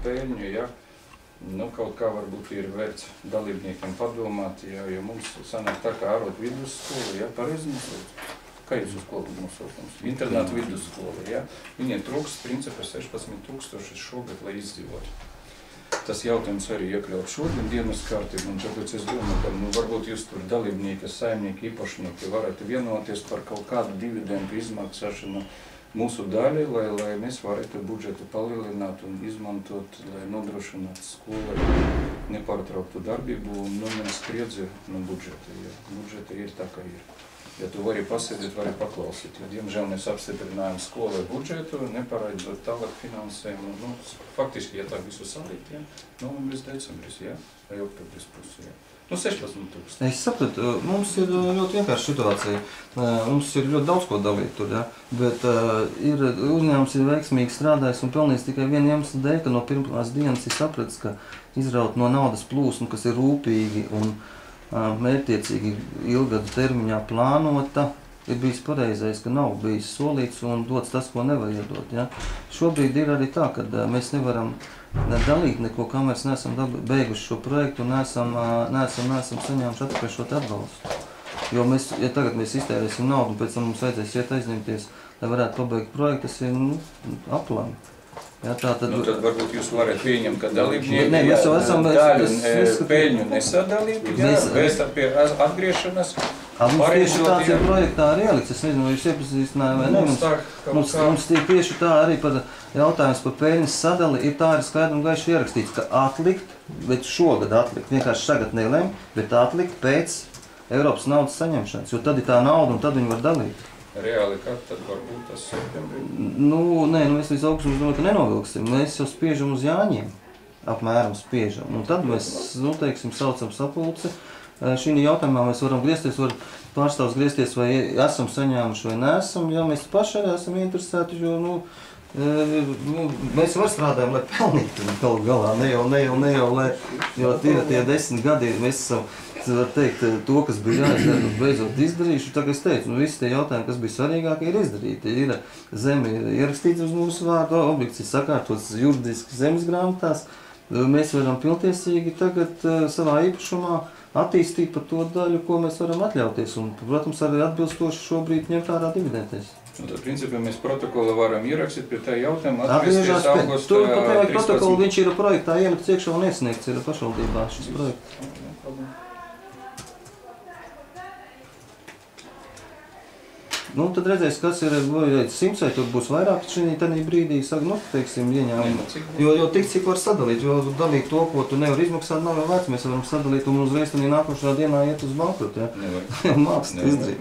peļņu, ja, nu, kaut kā varbūt ir vērts dalībniekiem padomāt, ja, jo mums sanāk tā kā ārot vidusskola, ja, pareizi nosauc. Kā jūs uz skolu nosaukums? Internāta vidusskola, ja. Viņiem trūkst, principā, 16,000 šogad, lai izdzīvotu. Tas jautājums arī iekļaut šodien dienas kārtību, un tāpēc es domāju, ka, nu, varbūt jūs tur dalībnieki, saimnieki, īpašnieki varētu vienoties par kaut kādu dividendu izmaksāšanu mūsu daļai, lai mēs varētu budžetu palielināt un izmantot, lai nodrošinātu skolai nepārtrauktu darbību un nespriedzi no budžeta. Ja. Budžeta ir tā, kā ir. Ja tu vari pasēdēt, vari paklausīt. Jo, diemžēl mēs apstiprinājām skolai budžetu, neparaidzot tālāk finansējumu. Nu, faktiski, ja tā visu salikt, ja, nu, līdz decembris, ja, vai oktobris pusi, ja. Nu, 16,000. Es sapratu, mums ir ļoti vienkārši situācija. Mums ir ļoti daudz ko dalīt tur, ja, bet uzņēmums ir veiksmīgi strādājis un pelnījis tikai vienu iemeslu dēļ, ka no pirmās dienas ir sapratis, ka izraut no naudas plūsmu, kas ir rūpīgi un mērķtiecīgi ilgadu termiņā plānota, ir bijis pareizais, ka nav bijis solīts un dots tas, ko nevar iedot. Ja? Šobrīd ir arī tā, ka mēs nevaram dalīt neko, kamēr neesam beiguši šo projektu un neesam saņēmuši atpakaļ šo atbalstu. Jo mēs, ja tagad mēs iztērēsim naudu un pēc tam mums vajadzēs iet aizņemties, lai varētu pabeigt projektu, tas ir aplami. Ja, tad varbūt jūs varat pieņemt, ka dalībnieki daļu peļņu nesadalīt, vēst pie atgriešanas. Mums tieši tāds ir projektā arī ieliks, es nezinu, vai jūs iepazīstināja vai ne. Mums tieši tā arī par jautājums par peļņas sadali ir tā arī skaidri un gaiši ierakstīts, ka atlikt, bet šogad atlikt, vienkārši tagad nelem, bet atlikt pēc Eiropas naudas saņemšanas, jo tad ir tā nauda un tad viņi var dalīt. Reāli, kad tad varbūt tas septembrī? Nu, nē, mēs līdz augustam domāju, ka nenovilksim. Mēs jau spiežam uz Jāņiem, apmēram spiežam. Un tad mēs, nu, teiksim, saucam sapulci. Šī jautājumā mēs varam griezties, var pārstāvs griezties, vai esam saņēmuši vai neesam. Ja mēs paši arī esam interesēti, jo, mēs var strādājam, lai pelnītu galu galā. Ne jau, lai, jo tie 10 gadi mēs esam, var teikt, to, kas bija jāizdara, beidzot izdarījuši. Tā kā es teicu, visi tie jautājumi, kas bija svarīgākie, ir izdarīti. Zeme ir ierakstīta uz mūsu vārdu, objekts ir sakārtots juridiski zemes grāmatās. Mēs varam pilntiesīgi tagad savā īpašumā attīstīt par to daļu, ko mēs varam atļauties. Un, protams, arī atbilstoši šobrīd ņemt ārā dividendēs. Tad, principā, mēs protokolu varam ierakstīt pie tā jautājuma atgriezties augusta 13. Tur pat protokolu viņš ir projektā ielikts iekšā un iesniegts ir pašvaldībā šis projekts. Nu, tad redzēs, kas ir 100 vai tur būs vairāk šī brīdī, saka, nu, teiksim, ieņēmumu. Jo tik cik var sadalīt, jo dalīt to, ko tu nevar izmaksāt, nav jau vērts. Mēs varam sadalīt un uzreiz nākošā dienā iet uz bankrotu, ja? Mākslas izdarīt.